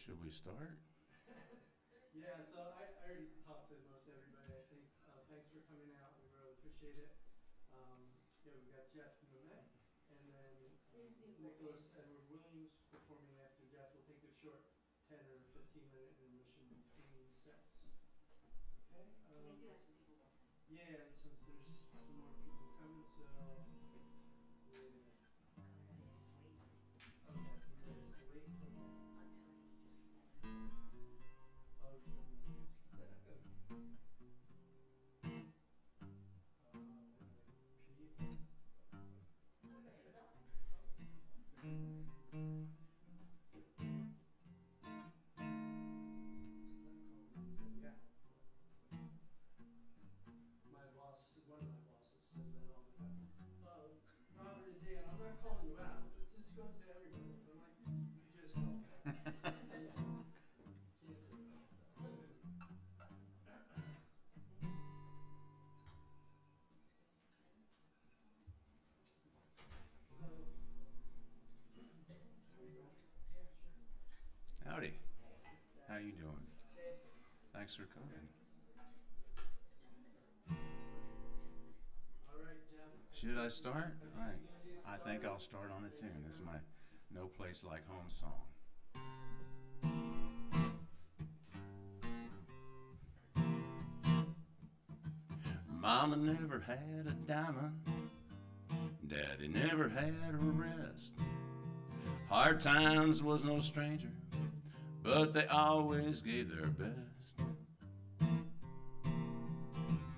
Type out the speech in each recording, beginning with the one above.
Should we start? Yeah, so I already talked to most everybody, I think. Thanks for coming out. We really appreciate it. Yeah, we've got Jeff Mamett and then Nicholas Edward Williams performing after Jeff. We'll take a short 10 or 15-minute intermission between sets. Okay? We do have some people walking. Yeah, and some, there's some more people coming, so we're gonna. Okay, we're ready to wait. Oh, it's my boss, one of my bosses says that all the time. Robert and Dan, I'm not calling you out. This goes to everybody. I'm like, you just called. Can't say that. Howdy. How you doing? Thanks for coming. All right, Jeff. Should I start? All right. I think I'll start on a tune. This is my No Place Like Home song. Mama never had a diamond. Daddy never had a rest. Hard times was no stranger, but they always gave their best.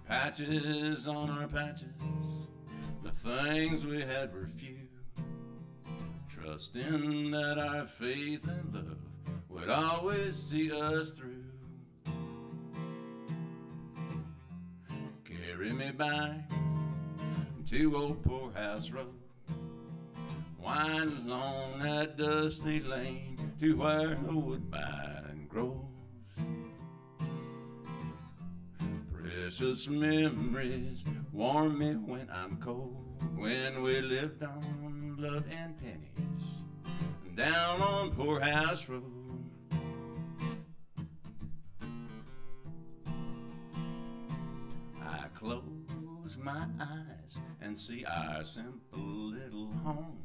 Patches on our patches, the things we had were few. Trusting that our faith and love would always see us through. Carry me back to old Poorhouse Road, wind along that dusty lane to where the woodbine grows. Precious memories warm me when I'm cold, when we lived on love and pennies down on Poorhouse Road. I close my eyes and see our simple little home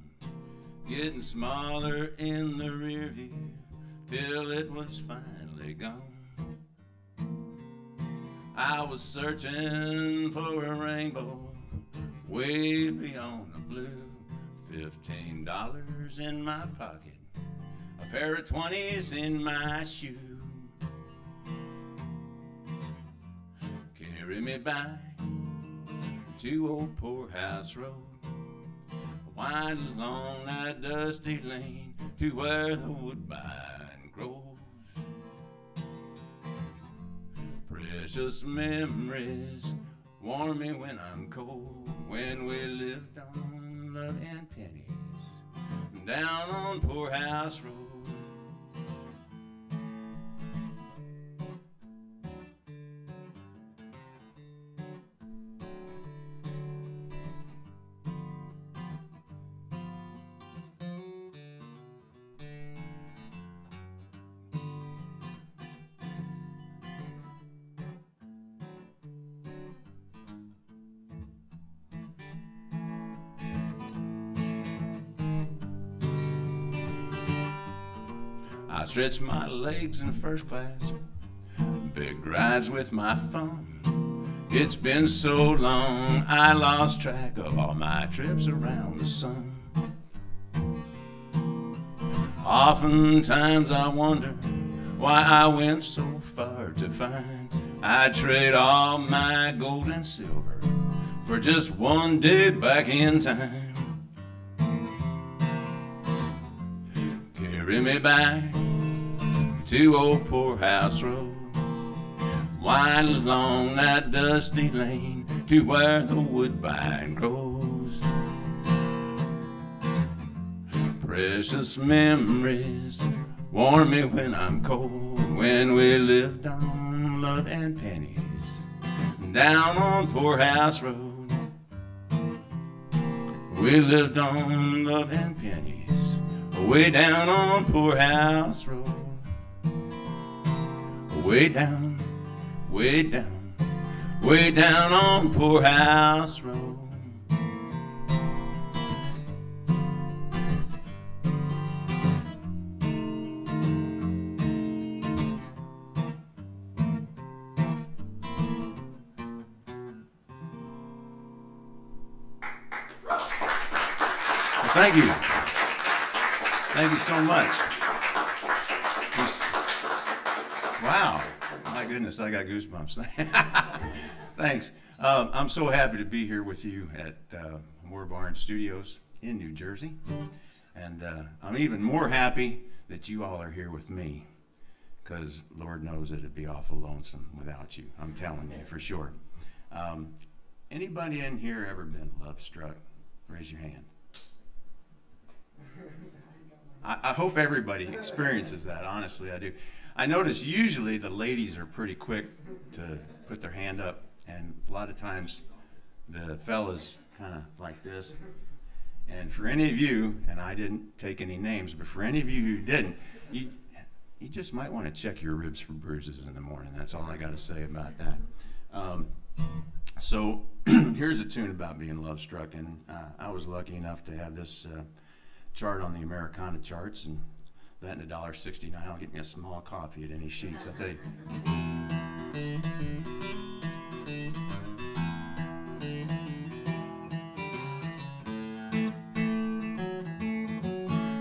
getting smaller in the rear view till it was finally gone. I was searching for a rainbow way beyond the blue. $15 in my pocket, a pair of 20s in my shoe. Carry me back to old Poorhouse Road, wind along that dusty lane to where the woodbine grows. Precious memories warm me when I'm cold, when we lived on love and pennies down on Poorhouse Road. I stretch my legs in first class, big rides with my thumb. It's been so long I lost track of all my trips around the sun. Oftentimes I wonder why I went so far to find I'd trade all my gold and silver for just one day back in time. Carry me back to old Poorhouse Road, wind along that dusty lane to where the woodbine grows. Precious memories warm me when I'm cold, when we lived on love and pennies down on Poorhouse Road. We lived on love and pennies way down on Poorhouse Road. way down, way down, way down on Poorhouse Road. Thank you. Thank you so much. Wow. My goodness, I got goosebumps. Thanks. I'm so happy to be here with you at Moore Barn Studios in New Jersey. And I'm even more happy that you all are here with me, because Lord knows it'd be awful lonesome without you. I'm telling you, for sure. Anybody in here ever been love struck? Raise your hand. I hope everybody experiences that, honestly, I do. I notice usually the ladies are pretty quick to put their hand up, and a lot of times the fellas kind of like this. And for any of you, and I didn't take any names, but for any of you who didn't, you just might want to check your ribs for bruises in the morning. That's all I got to say about that. So here's a tune about being love struck, and I was lucky enough to have this chart on the Americana charts, and that and $1.69 will get me a small coffee at any Sheets, I tell you.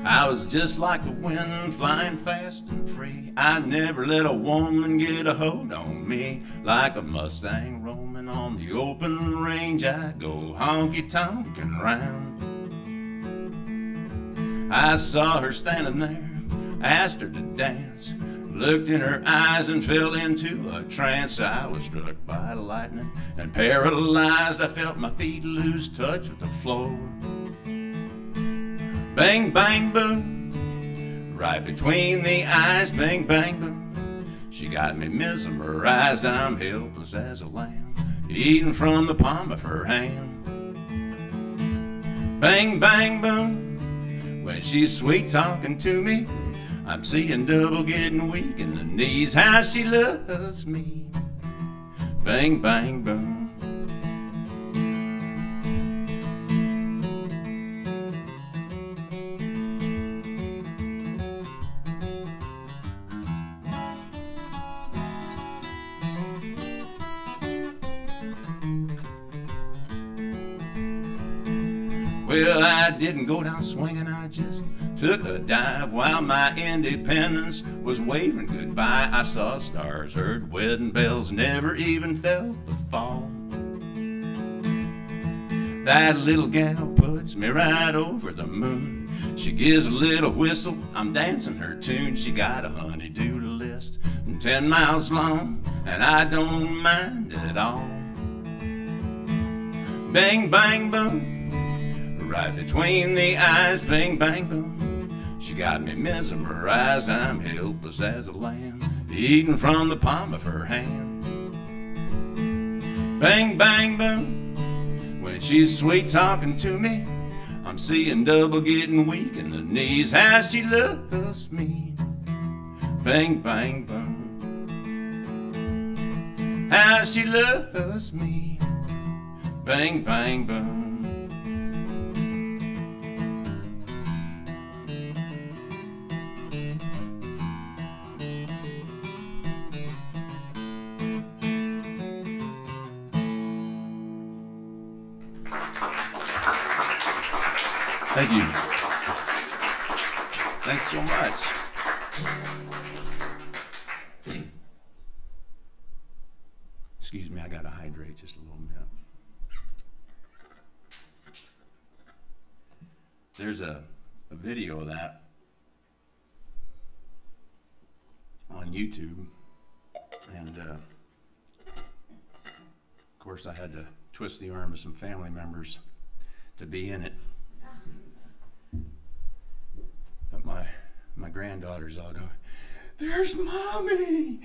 I was just like the wind, flying fast and free. I never let a woman get a hold on me. Like a Mustang roaming on the open range, I go honky-tonkin' round. I saw her standing there, asked her to dance, looked in her eyes and fell into a trance. I was struck by lightning and paralyzed. I felt my feet lose touch with the floor. Bang, bang, boom, right between the eyes. Bang, bang, boom, she got me mesmerized. I'm helpless as a lamb, eating from the palm of her hand. Bang, bang, boom, when she's sweet talking to me, I'm seeing double, getting weak in the knees. How she loves me. Bang, bang, boom. Well, I didn't go down swinging, I just took a dive. While my independence was waving goodbye, I saw stars, heard wedding bells, never even felt the fall. That little gal puts me right over the moon. She gives a little whistle, I'm dancing her tune. She got a honey-do list 10 miles long, and I don't mind at all. Bang, bang, boom, right between the eyes. Bang, bang, boom, she got me mesmerized. I'm helpless as a lamb, eating from the palm of her hand. Bang, bang, boom, when she's sweet talking to me, I'm seeing double, getting weak in the knees. How she loves me. Bang, bang, boom, how she loves me. Bang, bang, boom. Thank you. Thanks so much. Excuse me, I gotta hydrate just a little bit. There's a video of that on YouTube, and of course I had to twist the arm of some family members to be in it. But my granddaughters all go, "There's Mommy!"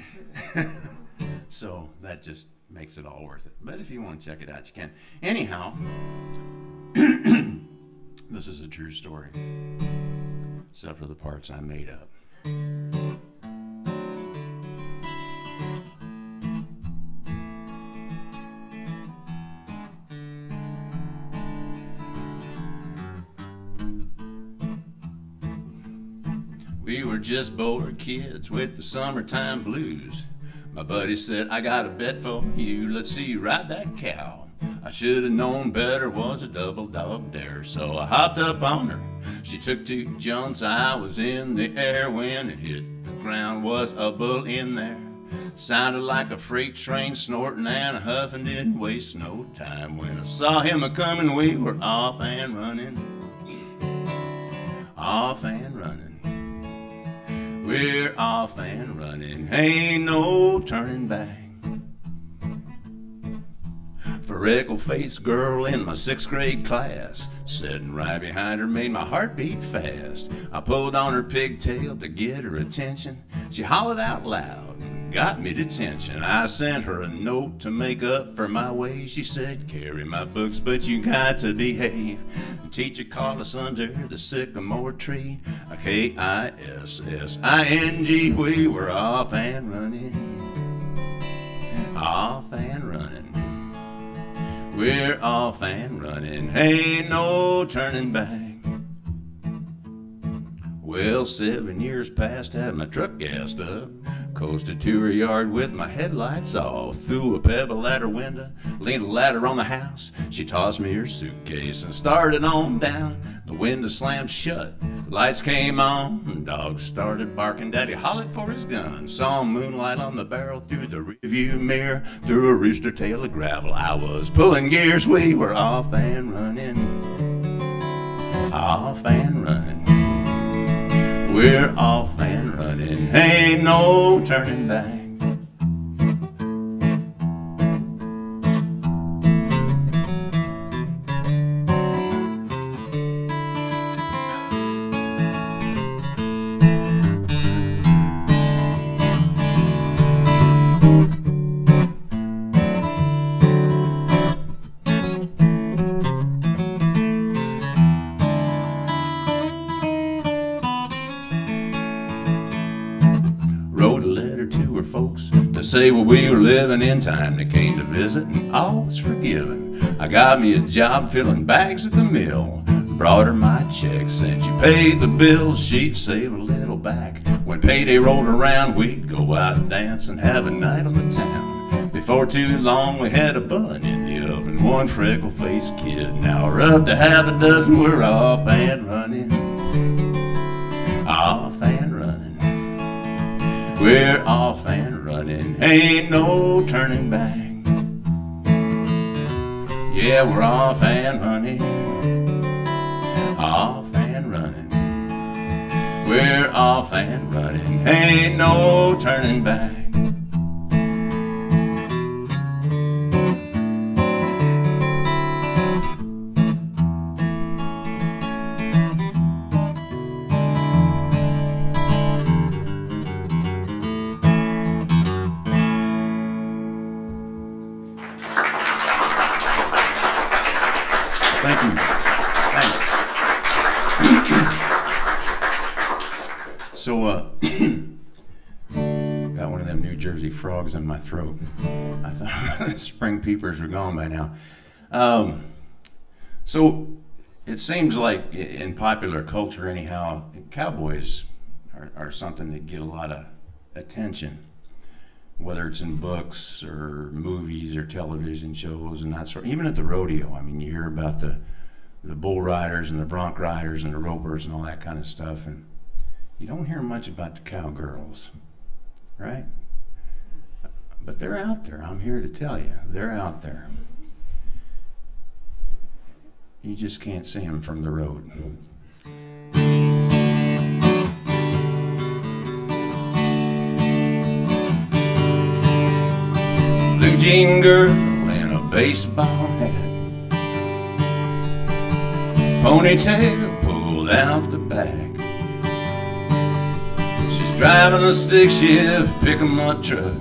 So that just makes it all worth it. But if you want to check it out, you can. Anyhow, this is a true story, except for the parts I made up. We were just bored kids with the summertime blues. My buddy said, I got a bet for you, let's see you ride that cow. I should have known better, was a double dog dare, so I hopped up on her. She took 2 jumps, I was in the air. When it hit the ground, was a bull in there. Sounded like a freight train snorting and a huffing, didn't waste no time. When I saw him a-coming, we were off and running. Off and running. We're off and running, ain't no turning back. Freckle-faced girl in my 6th grade class, sitting right behind her made my heart beat fast. I pulled on her pigtail to get her attention. She hollered out loud, got me detention. I sent her a note to make up for my ways. She said, carry my books, but you got to behave. The teacher called us under the sycamore tree. K-I-S-S-I-N-G. We were off and running. Off and running. We're off and running, ain't no turning back. Well, 7 years passed, had my truck gassed up. Coasted to her yard with my headlights off. Threw a pebble at her window, leaned a ladder on the house. She tossed me her suitcase and started on down. The window slammed shut, lights came on. Dogs started barking, Daddy hollered for his gun. Saw moonlight on the barrel through the rearview mirror. Through a rooster tail of gravel, I was pulling gears. We were off and running. Off and running. We're off and running, ain't no turning back. Wrote a letter to her folks to say well, we were living in time. They came to visit and all was forgiven. I got me a job filling bags at the mill. Brought her my checks and she paid the bills. She'd save a little back. When payday rolled around, we'd go out and dance and have a night on the town. Before too long, we had a bun in the oven. One freckle-faced kid. Now we're up to half a dozen. We're off and running. Off and running. We're off and running, ain't no turning back. Yeah, we're off and running. Off and running. We're off and running, ain't no turning back. Thank you. Thanks. So, got one of them New Jersey frogs in my throat. I thought the spring peepers were gone by now. So, it seems like in popular culture anyhow, cowboys are something that get a lot of attention, whether it's in books or movies or television shows and that sort. Even at the rodeo, I mean, you hear about the bull riders and the bronc riders and the ropers and all that kind of stuff, and you don't hear much about the cowgirls, right? But they're out there. I'm here to tell you, they're out there. You just can't see them from the road. Blue jean girl in a baseball hat, ponytail pulled out the back. She's driving a stick shift pick-em-up truck.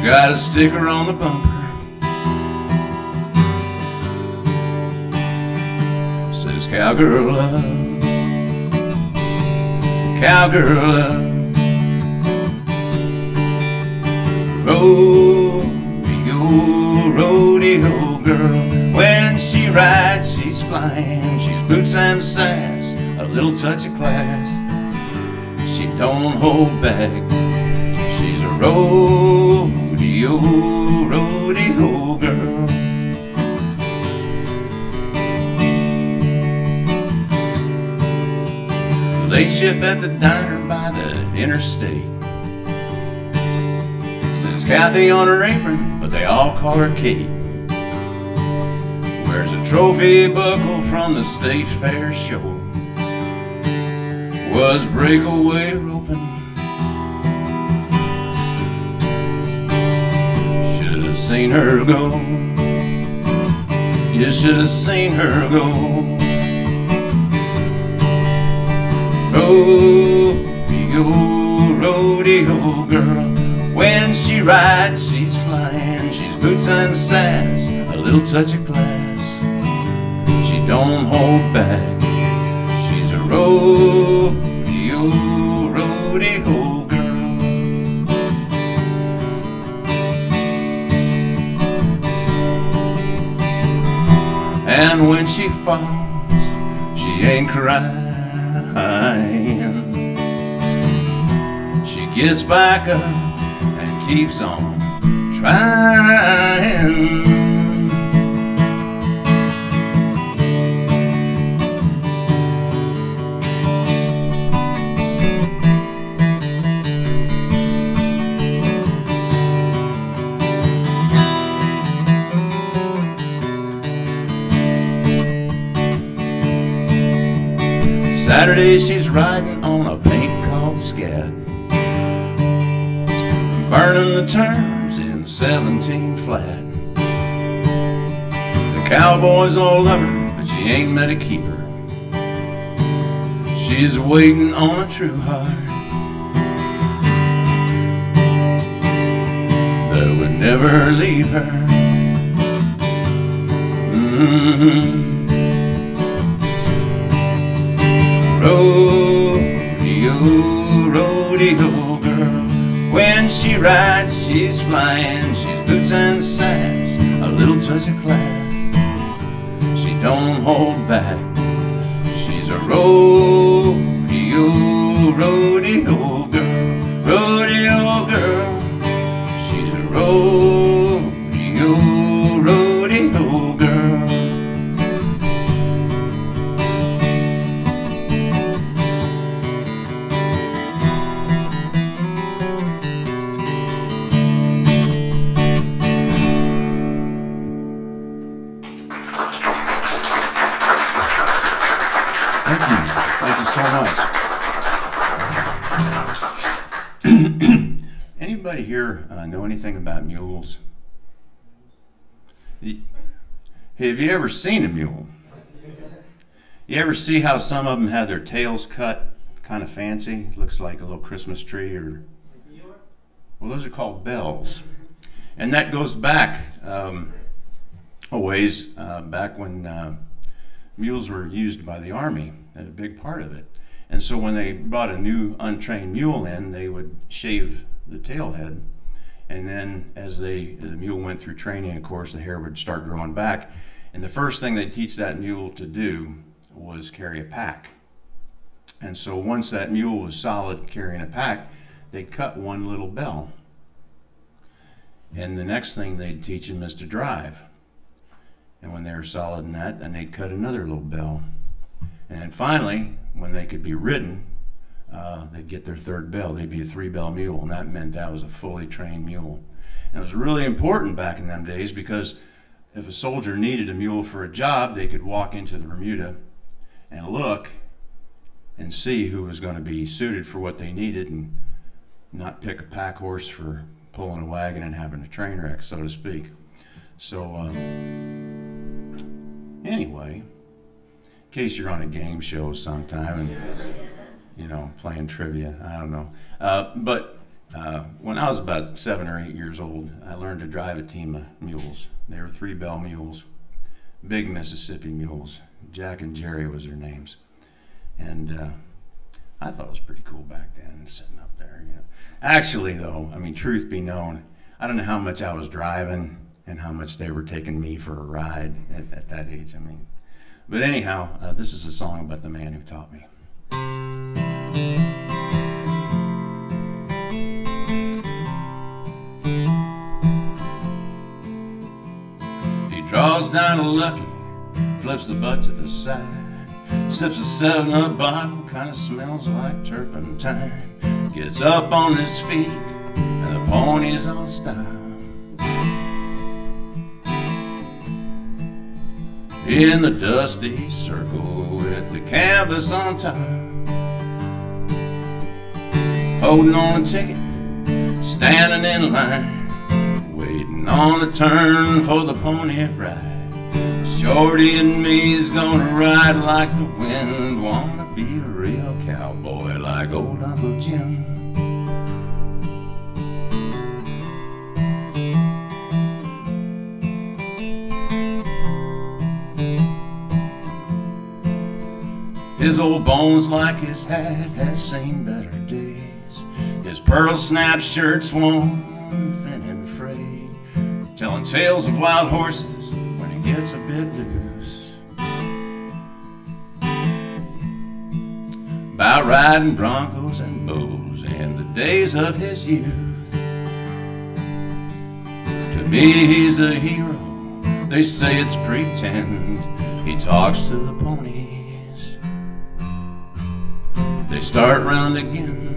Got a sticker on the bumper. Says cowgirl love, cowgirl love. Rodeo girl. When she rides, she's flying. She's boots and sass, a little touch of class. she don't hold back. She's a rodeo girl. Late shift at the diner by the interstate. Says Kathy on her apron, but they all call her Kate. Wears a trophy buckle from the state fair show. Was breakaway roping. Should have seen her go. You should have seen her go. Rodeo girl. When she rides, she's flying. She's boots and sass, a little touch of class. She don't hold back. She's a rodeo girl. And when she falls, she ain't crying. She gets back up and keeps on trying. Saturday she's riding on a paint called Scat, burning the turns in 17 flat. The cowboys all love her, but she ain't met a keeper. She's waiting on a true heart that would never leave her. Rodeo girl. When she rides, she's flying. She's boots and sass, a little touch of class. She don't hold back. She's a rodeo girl. Rodeo girl. She's a rodeo girl. Thank you so much. Anybody here know anything about mules? Have you ever seen a mule? You ever see how some of them have their tails cut kind of fancy? Looks like a little Christmas tree, or well, those are called bells. And that goes back a ways, back when mules were used by the Army, a big part of it. And so when they brought a new untrained mule in, they would shave the tail head. And then as the mule went through training, of course, the hair would start growing back. And the first thing they'd teach that mule to do was carry a pack. And so once that mule was solid carrying a pack, they'd cut one little bell. And the next thing they'd teach him is to drive. And when they were solid in that, then they'd cut another little bell. And finally, when they could be ridden, they'd get their third bell. They'd be a 3-bell mule, and that meant that was a fully trained mule. And it was really important back in them days, because if a soldier needed a mule for a job, they could walk into the remuda and look and see who was going to be suited for what they needed, and not pick a pack horse for pulling a wagon and having a train wreck, so to speak. So anyway, in case you're on a game show sometime and playing trivia, I don't know. But when I was about 7 or 8 years old, I learned to drive a team of mules. They were 3-bell mules, big Mississippi mules. Jack and Jerry was their names. And I thought it was pretty cool back then, sitting up there. Actually, though, I mean, truth be known, I don't know how much I was driving and how much they were taking me for a ride at that age. I mean, but anyhow, this is a song about the man who taught me. Draws down a lucky, flips the butt to the side, sips a 7-Up bottle, kinda smells like turpentine. Gets up on his feet, and the pony's on style. In the dusty circle with the canvas on top, holding on a ticket, standing in line, waiting on a turn for the pony ride. Shorty and me's gonna ride like the wind, wanna be a real cowboy like old Uncle Jim. His old bones like his hat has seen better days. His pearl snap shirt's worn thin and frayed, telling tales of wild horses when he gets a bit loose. About riding broncos and bulls in the days of his youth. To me he's a hero, they say it's pretend. He talks to the ponies, they start round again.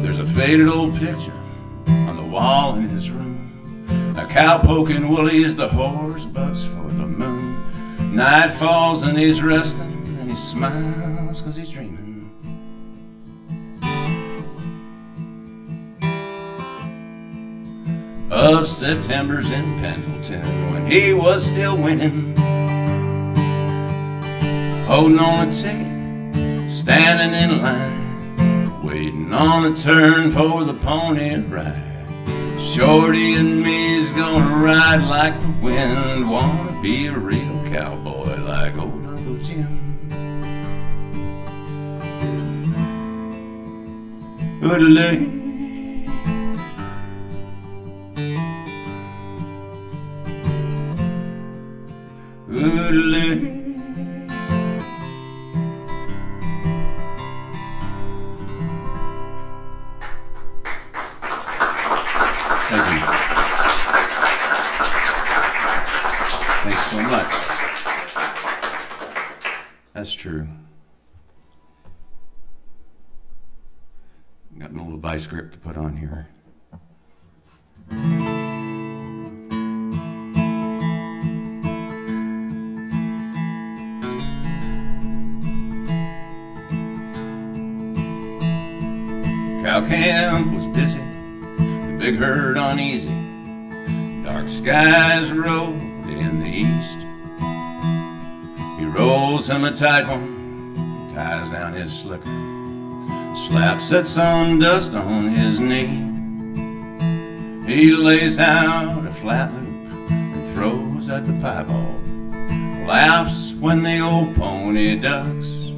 There's a faded old picture on the wall in his room. A cow poking woolies, the horse bucks for the moon. Night falls and he's resting, and he smiles 'cause he's dreaming. Of Septembers in Pendleton when he was still winning, holding on a ticket, standing in line, waiting on a turn for the pony ride. Shorty and me's gonna ride like the wind, wanna be a real cowboy like old Uncle Jim. Oodaloo, oodaloo. Thank you. Thanks so much. That's true. Got a little vice grip to put on here. Cow camp was busy, the big herd uneasy. Dark skies rolled in the east. He rolls him a tight one, ties down his slicker, slaps that sun dust on his knee. He lays out a flat loop and throws at the piebald, laughs when the old pony ducks.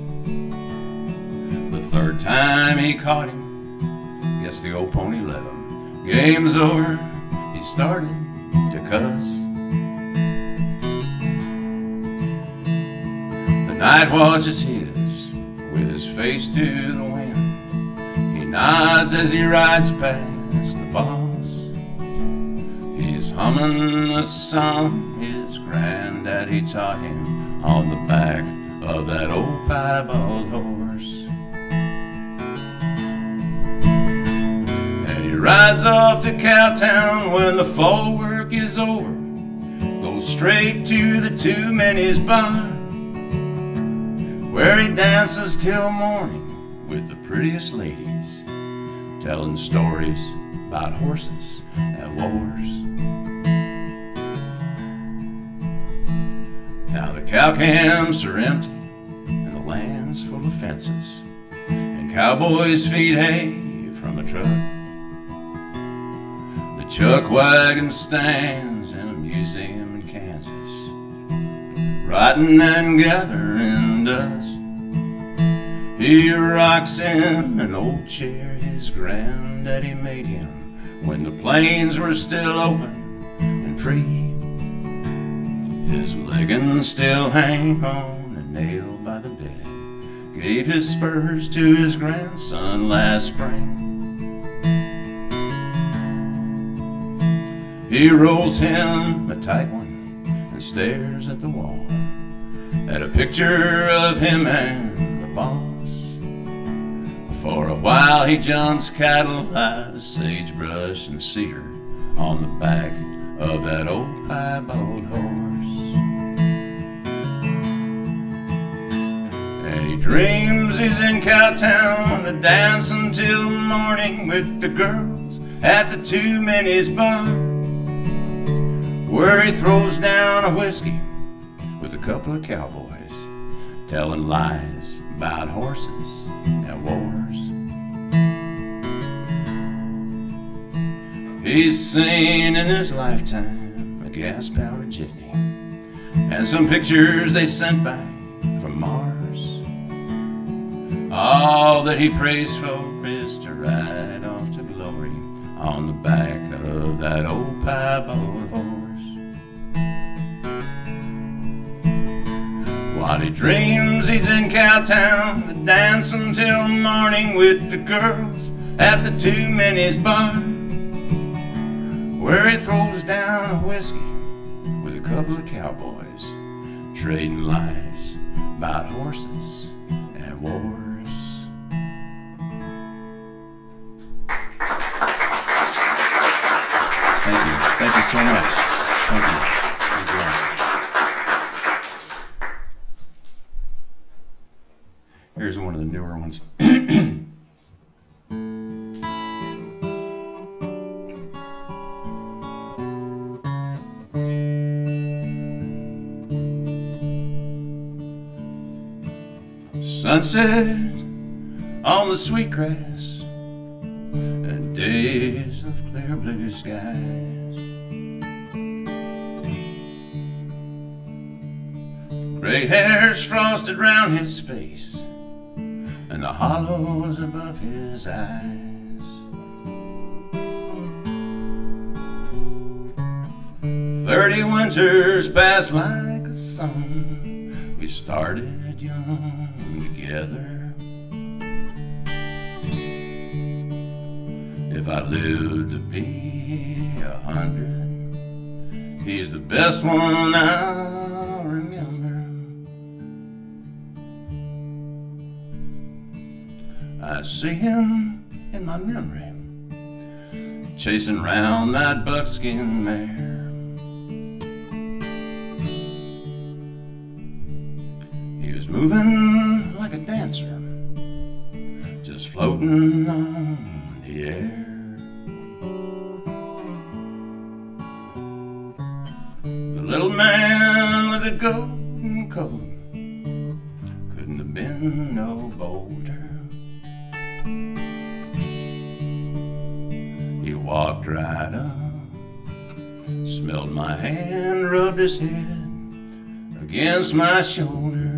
The third time he caught him, guess the old pony let him. Game's over, he started to cuss. The night watch is his, with his face to the wind. He nods as he rides past the boss. He's humming a song his granddaddy taught him on the back of that old piebald horse. And he rides off to Cowtown when the fall work is over, goes straight to the Too Many's bar, where he dances till morning with the prettiest ladies, telling stories about horses and wars. Now the cow camps are empty and the land's full of fences, and cowboys feed hay from a truck. The chuck wagon stands in a museum in Kansas, rotting and gathering dust. He rocks in an old chair his granddaddy made him when the plains were still open and free. His leggings still hang on a nail by the bed. Gave his spurs to his grandson last spring. He rolls him a tight one and stares at the wall, at a picture of him and the boss. For a while he jumps cattle out of sagebrush and cedar on the back of that old piebald horse. And he dreams he's in Cowtown to dance until morning with the girls at the Too Many's bar, where he throws down a whiskey with a couple of cowboys, telling lies about horses and wars. He's seen in his lifetime a gas-powered jitney and some pictures they sent back from Mars. All that he prays for is to ride off to glory on the back of that old piebald horse. While he dreams he's in Cowtown to dance until morning with the girls at the Too Many's bar, where he throws down a whiskey with a couple of cowboys, trading lies about horses and wars. Thank you. Thank you so much. Thank you. Here's one of the newer ones. Sunset on the sweetgrass and days of clear blue skies. Gray hairs frosted round his face and the hollows above his eyes. 30 winters passed like a song. We started young together. If I lived to be 100, he's the best one I'll remember. I see him in my memory, chasing round that buckskin mare. He was moving like a dancer, just floating on the air. The little man with a golden coat couldn't have been no bolder. He walked right up, smelled my hand, rubbed his head against my shoulder.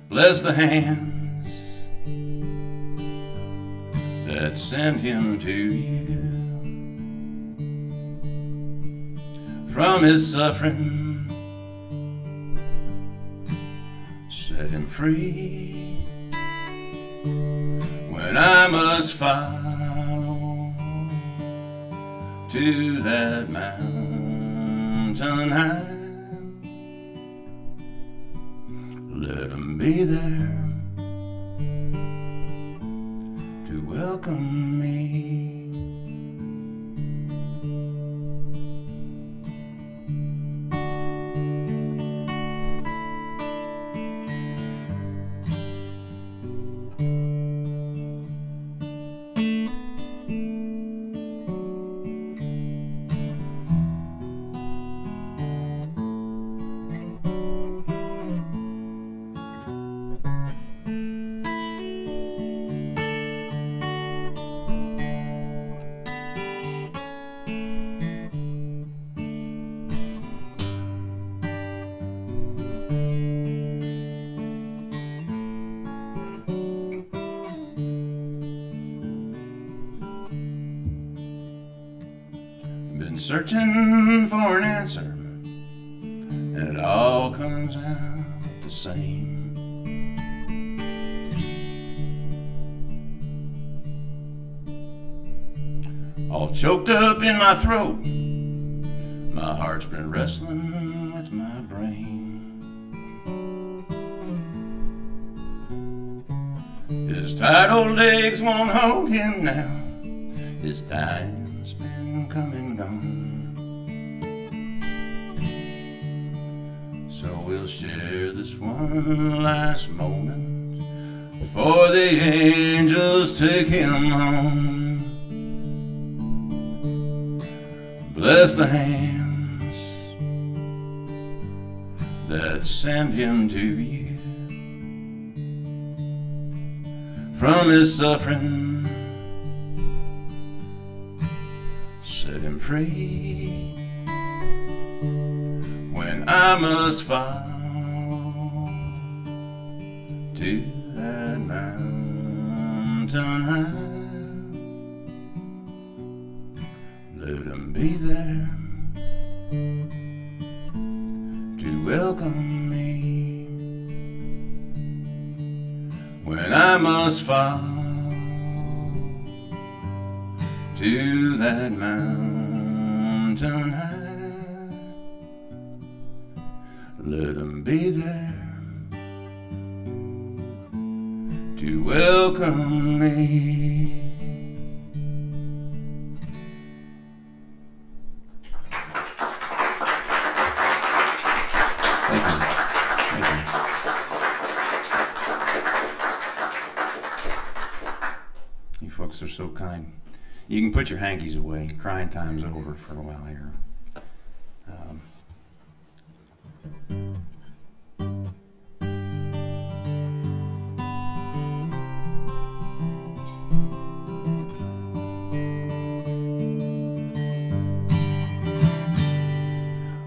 Bless the hands that sent him to you. From his suffering, set him free. When I must follow to that mountain high, let him be there to welcome me. been searching for an answer, and it all comes out the same. All choked up in my throat, my heart's been wrestling with my brain. His tight old legs won't hold him now, his time's been come and gone. So we'll share this one last moment before the angels take him home. Bless the hands that send him to you. From his suffering, set him free. When I must fall to that mountain high, let him be there to welcome me. When I must fall to that mountain high, let him be there to welcome me. Folks are so kind. You can put your hankies away. Crying time's over for a while here.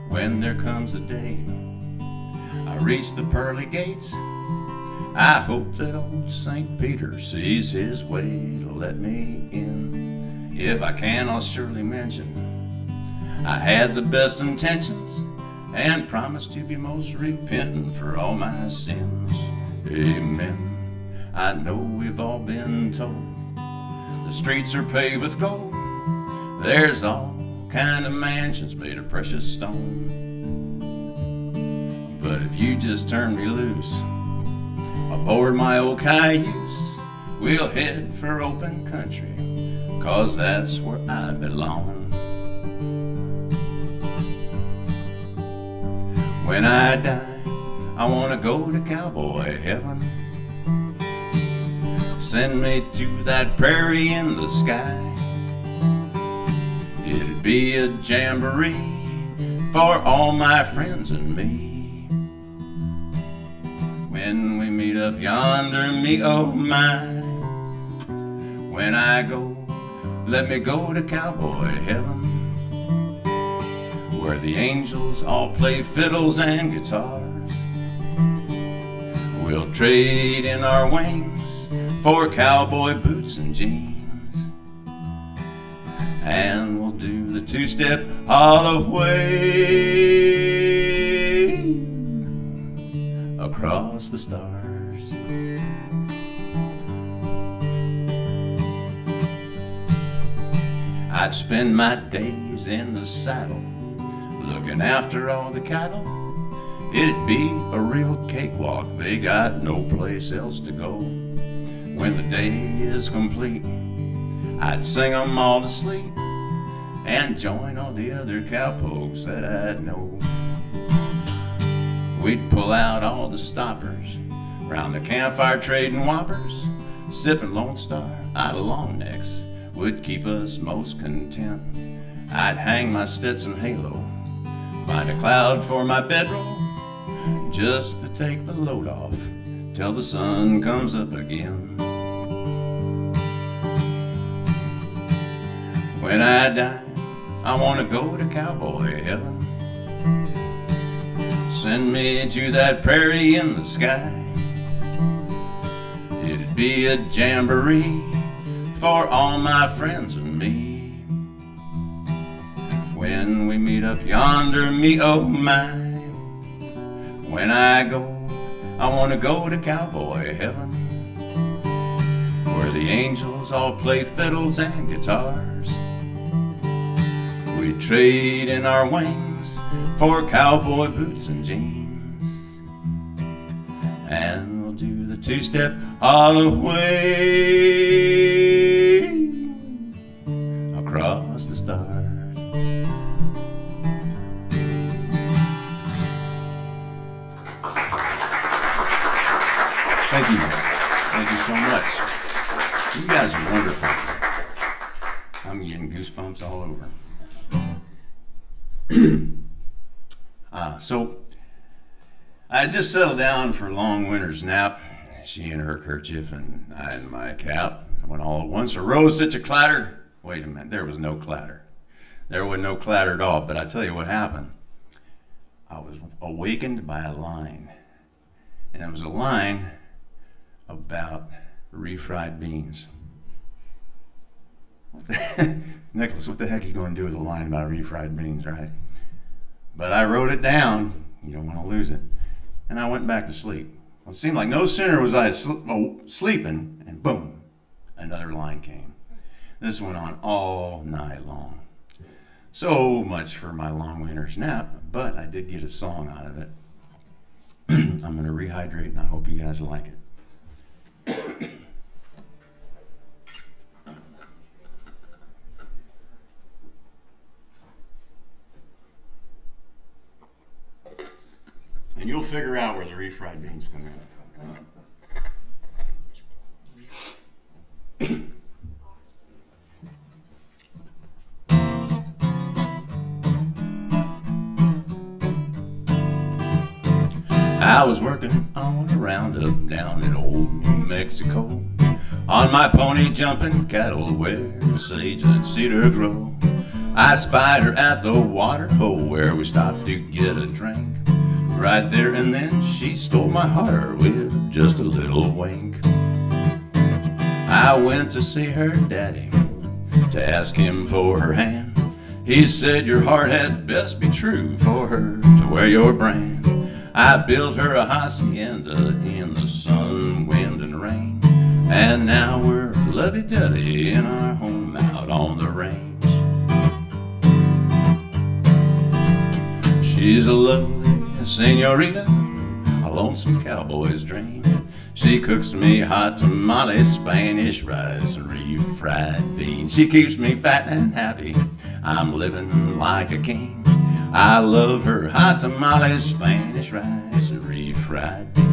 When there comes a day I reach the pearly gates, I hope that old St. Peter sees his way to let me in. If I can, I'll surely mention I had the best intentions and promised to be most repentant for all my sins. Amen. I know we've all been told the streets are paved with gold. There's all kind of mansions made of precious stone. But if you just turn me loose aboard my old cayuse, we'll head for open country, 'cause that's where I belong. When I die, I wanna go to Cowboy Heaven. Send me to that prairie in the sky. It'd be a jamboree for all my friends and me. When we meet up yonder, me oh my. When I go, let me go to Cowboy Heaven, where the angels all play fiddles and guitars. We'll trade in our wings for cowboy boots and jeans, and we'll do the two-step all the way across the stars. I'd spend my days in the saddle, looking after all the cattle. It'd be a real cakewalk, they got no place else to go. When the day is complete, I'd sing 'em all to sleep and join all the other cowpokes that I know. We'd pull out all the stoppers, round the campfire trading whoppers, sipping Lone Star out of long necks would keep us most content. I'd hang my Stetson halo, find a cloud for my bedroll, just to take the load off till the sun comes up again. When I die, I want to go to Cowboy Heaven. Send me to that prairie in the sky. It'd be a jamboree for all my friends and me. when we meet up yonder, me oh my. When I go, I want to go to Cowboy Heaven, where the angels all play fiddles and guitars. We trade in our wings for cowboy boots and jeans, and we'll do the two-step all the way across the stars. Thank you. Thank you so much. You guys are wonderful. I'm getting goosebumps all over. So I just settled down for a long winter's nap. She in her kerchief and I in my cap. When all at once arose such a clatter. Wait a minute, there was no clatter. There was no clatter at all, but I tell you what happened. I was awakened by a line. And it was a line about refried beans. Nicholas, what the heck are you going to do with a line about refried beans, right? But I wrote it down. You don't want to lose it. And I went back to sleep. Well, it seemed like no sooner was I sleeping, and boom, another line came. This went on all night long. So much for my long winter's nap, but I did get a song out of it. I'm going to rehydrate, and I hope you guys like it. And you'll figure out where the refried beans come in. I was working on a roundup down in old New Mexico, on my pony jumping cattle where sage and cedar grow. I spied her at the water hole where we stopped to get a drink. Right there and then she stole my heart with just a little wink. I went to see her daddy to ask him for her hand. He said your heart had best be true for her to wear your brand. I built her a hacienda in the sun, wind, and rain, and now we're lovey-dovey in our home out on the range. She's a lovely senorita, a lonesome cowboy's dream. She cooks me hot tamales, Spanish rice, and refried beans. She keeps me fat and happy, I'm living like a king. I love her hot tamales, Spanish rice, and refried beans.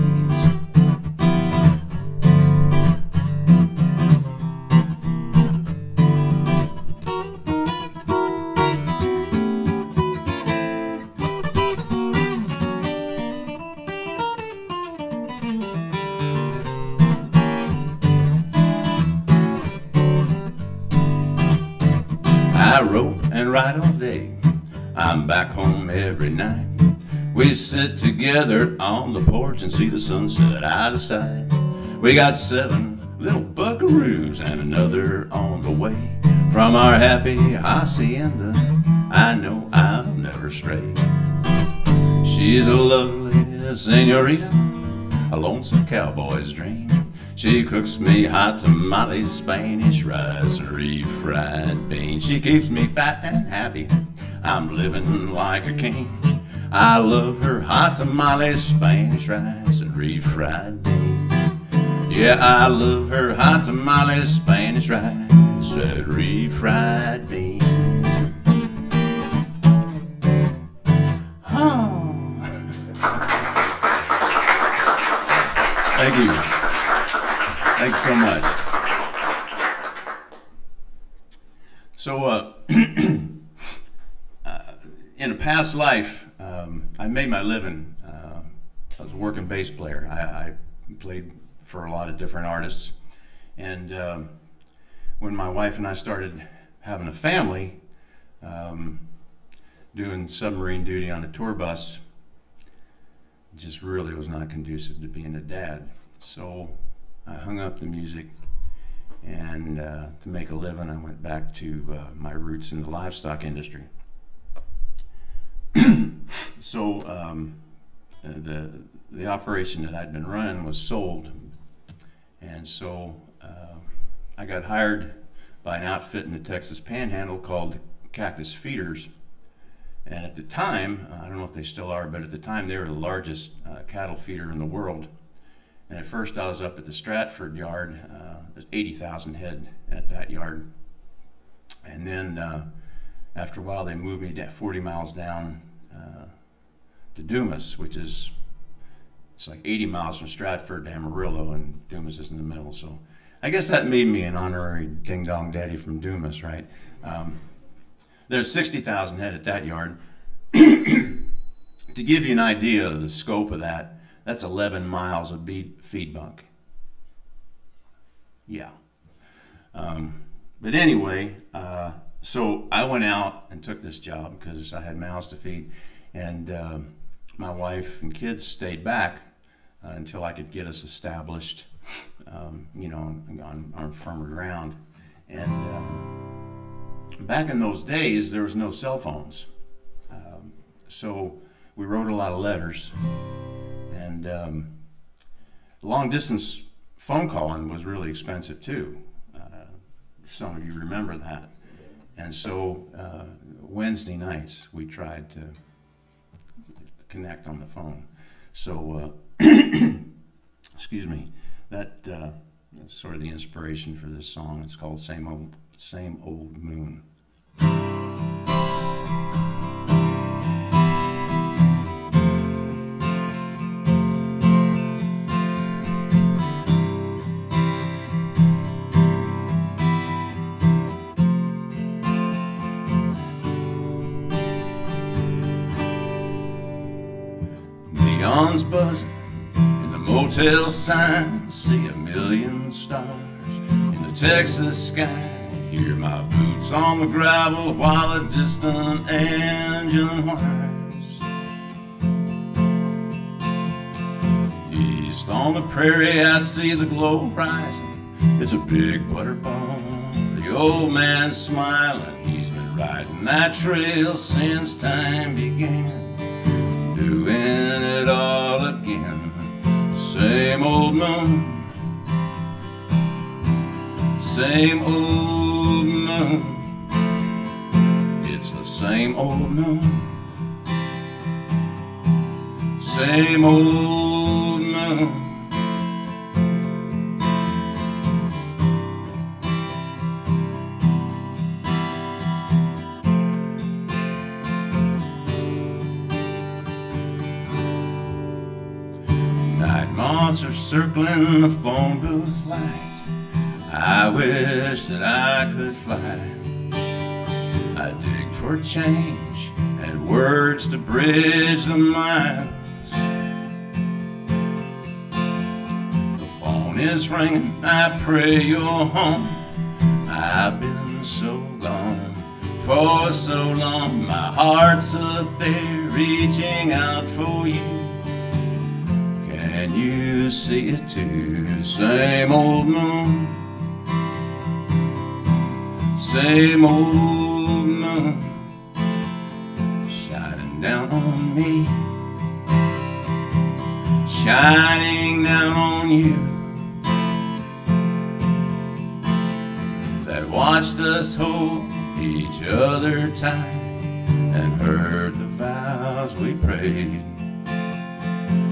I rope and ride all day, I'm back home every night. We sit together on the porch and see the sunset out of sight. We got 7 little buckaroos and another on the way. From our happy hacienda, I know I'll never stray. She's a lovely senorita, a lonesome cowboy's dream. She cooks me hot tamales, Spanish rice, and refried beans. She keeps me fat and happy, I'm living like a king. I love her hot tamales, Spanish rice, and refried beans. Yeah, I love her hot tamales, Spanish rice, and refried beans. Oh. Thank you. Thanks so much. So, in a past life, I made my living. I was a working bass player. I played for a lot of different artists. And when my wife and I started having a family, doing submarine duty on a tour bus, just really was not conducive to being a dad. So I hung up the music, and to make a living, I went back to my roots in the livestock industry. So the operation that I'd been running was sold, and so I got hired by an outfit in the Texas Panhandle called Cactus Feeders. And at the time, I don't know if they still are, but at the time they were the largest cattle feeder in the world. And at first I was up at the Stratford yard, there's 80,000 head at that yard. And then after a while they moved me 40 miles down to Dumas, which is, it's like 80 miles from Stratford to Amarillo, and Dumas is in the middle. So I guess that made me an honorary ding-dong daddy from Dumas, right? There's 60,000 head at that yard. To give you an idea of the scope of that, that's 11 miles of feed bunk. Yeah. But anyway, so I went out and took this job because I had mouths to feed, and my wife and kids stayed back until I could get us established, on firmer ground. And back in those days, there was no cell phones. So we wrote a lot of letters, and long distance phone calling was really expensive too. Some of you remember that. And so Wednesday nights we tried to connect on the phone. So, excuse me, that's sort of the inspiration for this song. It's called Same Old Moon. Neon's buzzing and the motel signs, see a million stars in the Texas sky. Hear my boots on the gravel while a distant engine whines. East on the prairie I see the glow rising. It's a big butterball. The old man's smiling. He's been riding that trail since time began. Doing it all again. Same old moon. Same old moon. It's the same old moon. Same old moon. Night moths are circling the phone booth light. I wish that I could fly. I dig for change and words to bridge the miles. The phone is ringing, I pray you're home. I've been so gone for so long. My heart's up there reaching out for you. Can you see it too? Same old moon. Same old moon, shining down on me, shining down on you, that watched us hold each other tight and heard the vows we prayed,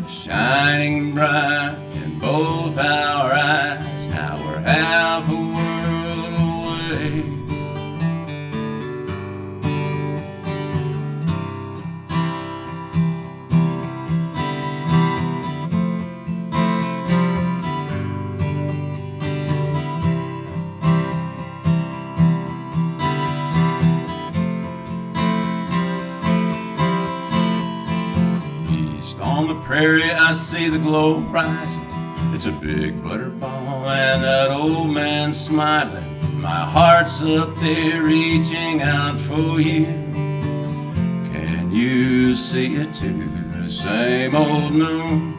shining bright in both our eyes. Now we're half a world away. On the prairie I see the glow rising. It's a big butterball and that old man smiling. My heart's up there reaching out for you. Can you see it too? Same old moon,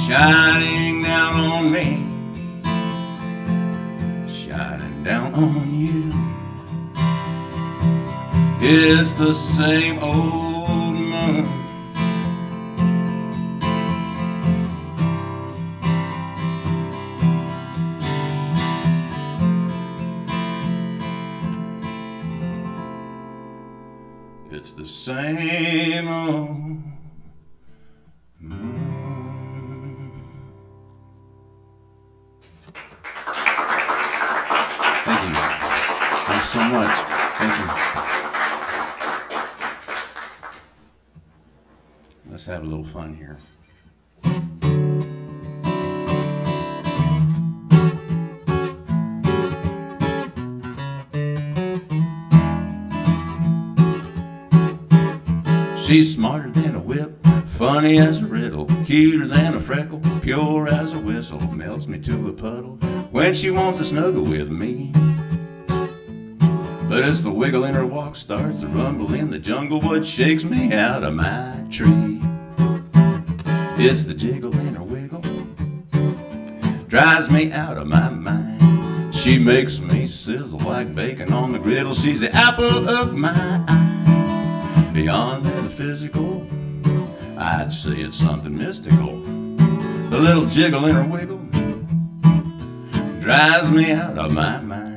shining down on me, shining down on you. It's the same old It's the same old moon. Thank you. Thanks so much. Thank you. Let's have a little fun here. She's smarter than a whip, funny as a riddle, cuter than a freckle, pure as a whistle, melts me to a puddle when she wants to snuggle with me. But it's the wiggle in her walk, starts the rumble in the jungle, what shakes me out of my tree. It's the jiggle in her wiggle, drives me out of my mind. She makes me sizzle like bacon on the griddle, she's the apple of my eye. Beyond metaphysical, I'd say it's something mystical. The little jiggle in her wiggle drives me out of my mind.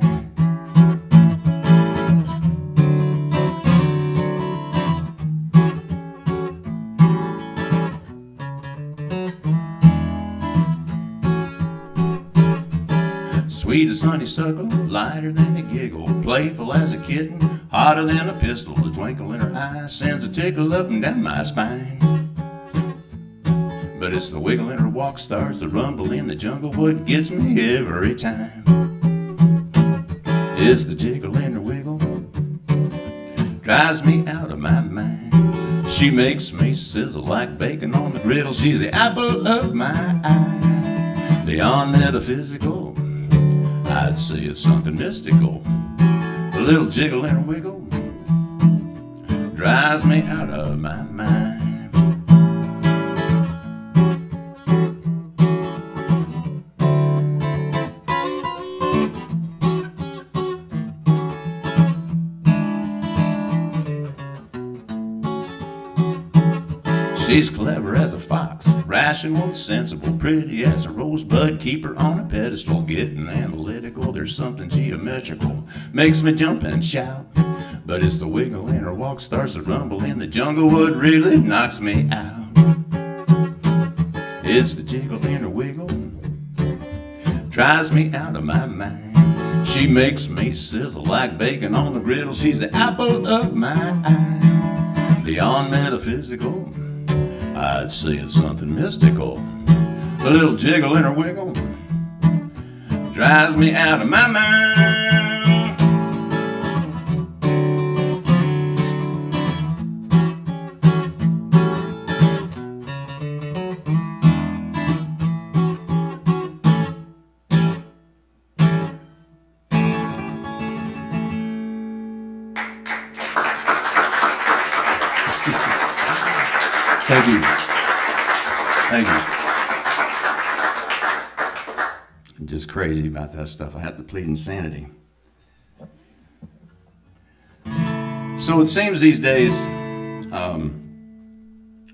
Sweet as honeysuckle, lighter than a giggle, playful as a kitten, hotter than a pistol. The twinkle in her eye sends a tickle up and down my spine. But it's the wiggle in her walk, starts the rumble in the jungle, what gets me every time. It's the jiggle in her wiggle, drives me out of my mind. She makes me sizzle like bacon on the griddle, she's the apple of my eye. Beyond metaphysical, I'd say it's something mystical. The little jiggle in her wiggle drives me out of my mind. She's clever as a fox, rational, sensible, pretty as a rosebud. Keep her on a pedestal, getting analytical. There's something geometrical, makes me jump and shout. But it's the wiggle in her walk, starts to rumble in the jungle, what really knocks me out. It's the jiggle in her wiggle, drives me out of my mind. She makes me sizzle like bacon on the griddle, she's the apple of my eye. Beyond metaphysical, I'd say it's something mystical. The little jiggle in her wiggle drives me out of my mind. Thank you. Thank you. I'm just crazy about that stuff. I have to plead insanity. So it seems these days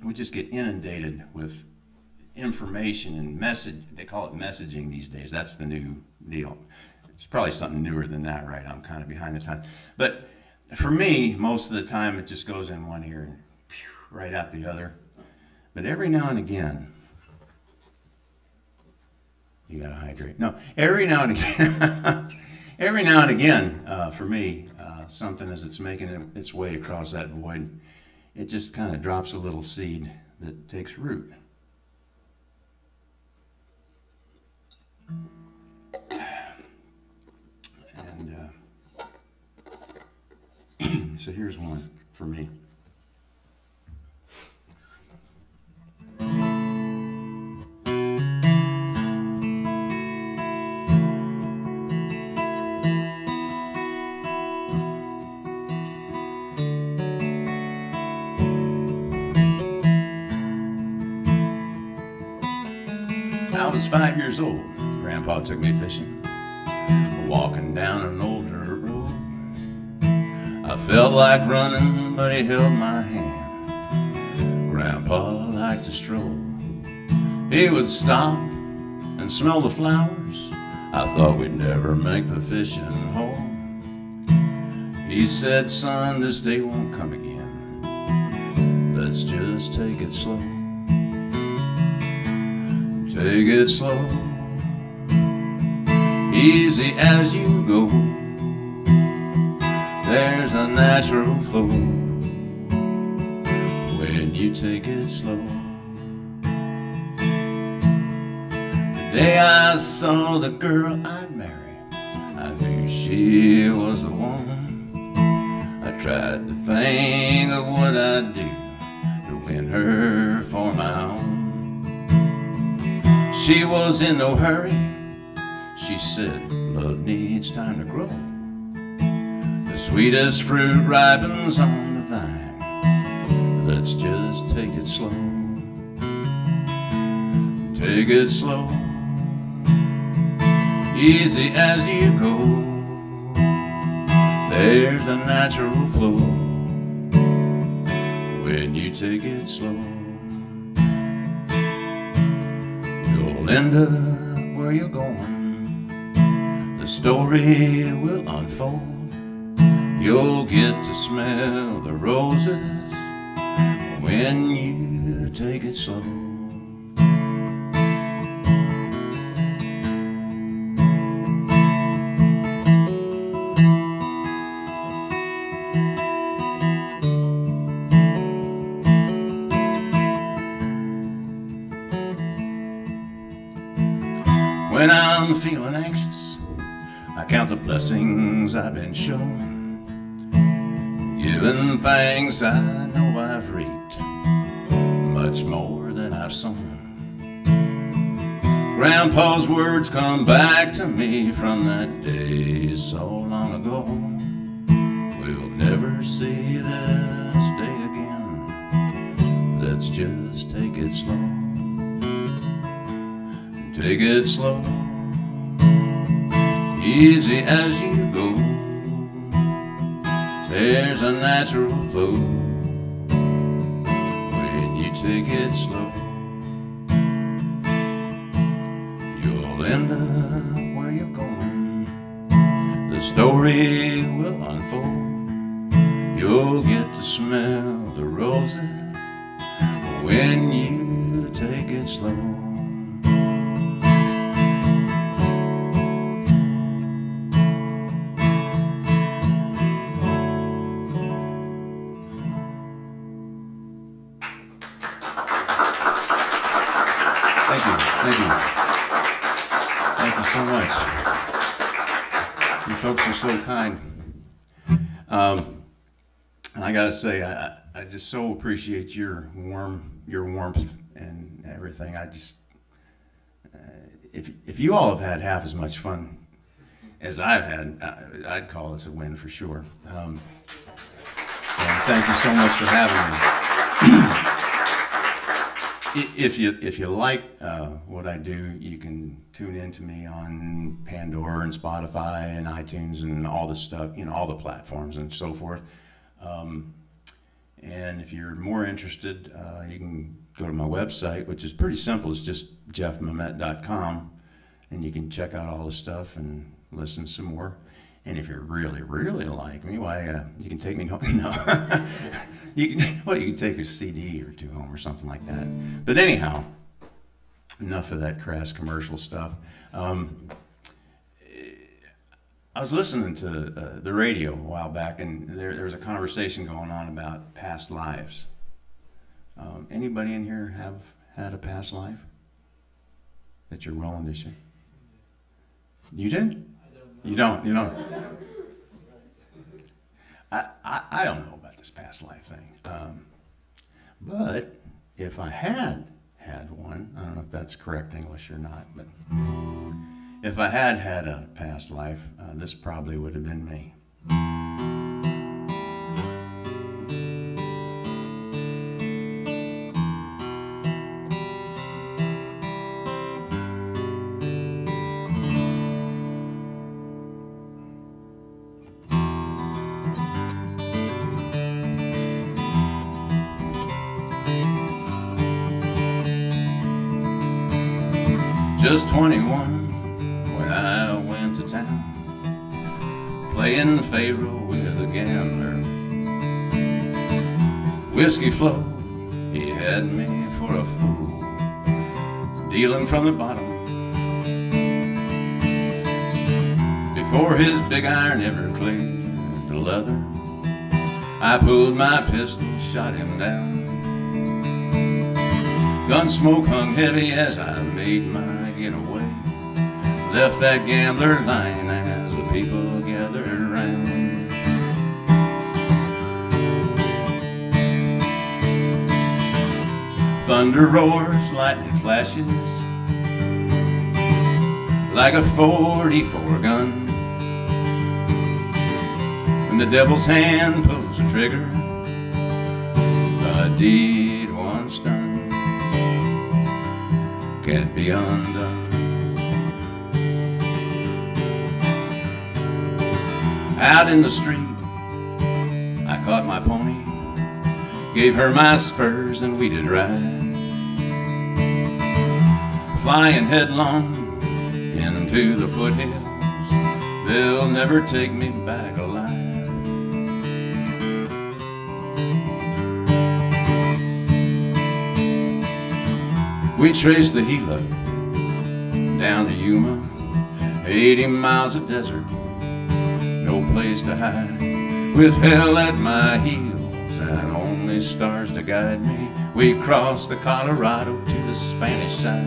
we just get inundated with information and message. They call it messaging these days. That's the new deal. It's probably something newer than that, right? I'm kind of behind the time. But for me, most of the time it just goes in one ear and right out the other. But every now and again, you gotta hydrate. No, every now and again, for me, something as it's making its way across that void, it just kind of drops a little seed that takes root. And so here's one for me. I was 5 years old. Grandpa took me fishing, walking down an old dirt road. I felt like running, but he held my hand. Grandpa liked to stroll. He would stop and smell the flowers. I thought we'd never make the fishing hole. He said, son, this day won't come again. let's just take it slow. Take it slow, easy as you go. There's a natural flow when you take it slow. The day I saw the girl I'd marry, I knew she was the one. I tried to think of what I'd do to win her for my own. She was in no hurry. She said, love needs time to grow. The sweetest fruit ripens on the vine. Let's just take it slow. Take it slow, easy as you go. There's a natural flow when you take it slow. You'll end up where you're going. The story will unfold. You'll get to smell the roses when you take it slow. When I'm feeling anxious, I count the blessings I've been shown. Giving thanks, I know I've reaped much more than I've sown. Grandpa's words come back to me from that day so long ago. We'll never see this day again. Let's just take it slow. Take it slow, easy as you go. There's a natural flow when you take it slow. You'll end up where you're going. The story will unfold. You'll get to smell the roses when you take it slow. Thank you so much. You folks are so kind. And I gotta say, I just so appreciate your warmth and everything. I just, if you all have had half as much fun as I've had, I'd call this a win for sure. And thank you so much for having me. If you like what I do, you can tune in to me on Pandora and Spotify and iTunes and all the stuff, all the platforms and so forth. And if you're more interested, you can go to my website, which is pretty simple. It's just jeffmamett.com, and you can check out all the stuff and listen some more. And if you really, really like me, why, you can take me home. No, you can take a CD or two home or something like that. But anyhow, enough of that crass commercial stuff. I was listening to the radio a while back, and there was a conversation going on about past lives. Anybody in here have had a past life that you're willing to share? You did? You don't. I don't know about this past life thing. But if I had one, I don't know if that's correct English or not, but if I had a past life, this probably would have been me. Just 21 when I went to town, playing Pharaoh with a gambler. Whiskey flowed He had me for a fool, dealing from the bottom. Before his big iron ever cleared the leather, I pulled my pistol, shot him down. Gun smoke hung heavy as I made my getaway. Left that gambler lying as the people gathered around. Thunder roars, lightning flashes, like a 44 gun. When the devil's hand pulls the trigger, a deed once done can't be undone. Out in the street, I caught my pony, gave her my spurs, and we did ride, flying headlong into the foothills. They'll never take me back alive. We traced the Gila down to Yuma, 80 miles of desert, no place to hide. With hell at my heels and only stars to guide me, we crossed the Colorado to the Spanish side.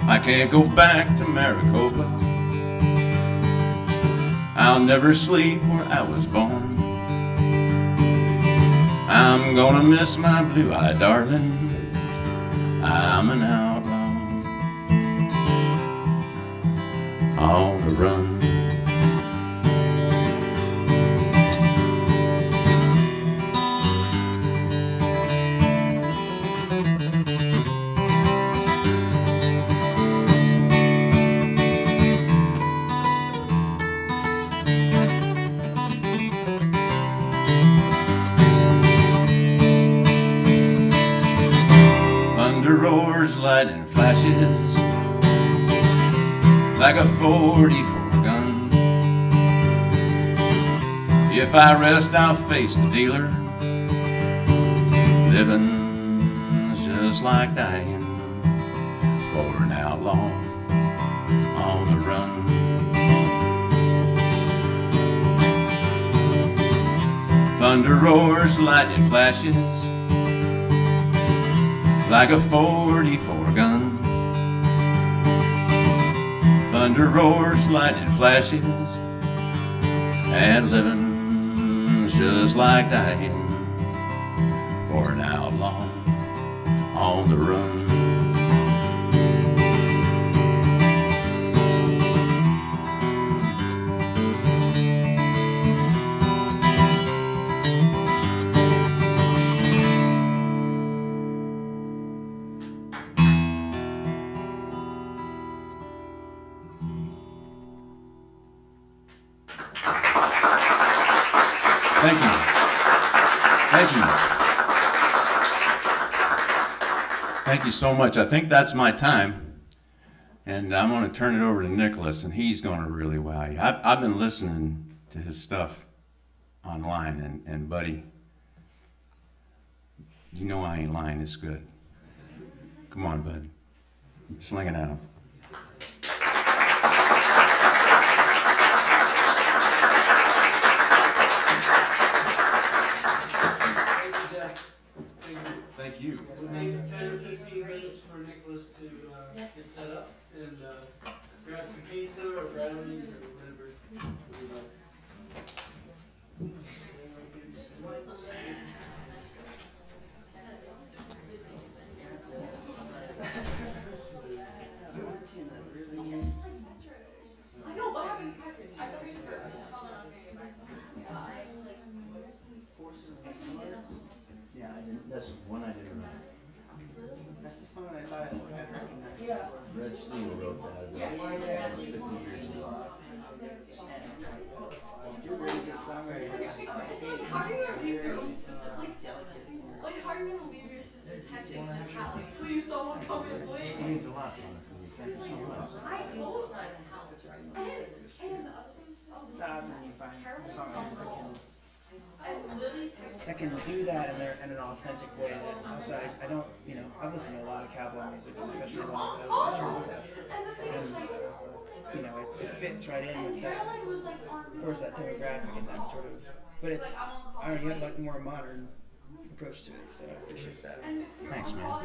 I can't go back to Maricopa, I'll never sleep where I was born. I'm gonna miss my blue-eyed darling, I'm an outlaw on the run. Roars, lightning flashes, like a 44 gun. If I rest, I'll face the dealer. Living's just like dying for an outlaw on the run. Thunder roars, lightning flashes, like a 44 gun. Thunder roars, lightning flashes, and living's just like dying for an outlaw on the run. Thank you. Thank you. Thank you so much. I think that's my time. And I'm going to turn it over to Nicholas, and he's going to really wow you. I've been listening to his stuff online, and buddy, you know I ain't lying. It's good. Come on, bud. Sling it at him. Thank you. We'll take 10 or 15 minutes for Nicholas to get set up and grab some pizza or brownies or whatever you like. I know what happened to Patrick. I thought he was hurt. Yeah, I didn't. That's one I didn't write. That's the song I thought I recognized. Yeah. Red Steele wrote that about 50 years ago. You're a really good songwriter. It's like, how are you gonna leave your own sister? Like, how are you gonna leave your sister texting the cat? Like, please, someone come here, It please. means a lot, Monica. Thank you so much. I told and the other thing, That's awesome. songwriters that can do that in an authentic way. That also I don't, you know, I've listened to a lot of cowboy music, especially a lot of Western stuff, and you know it fits right in with that, of course, that demographic and that sort of. But it's, I don't know, you have like more modern approach to it, so I appreciate that. Thanks, man.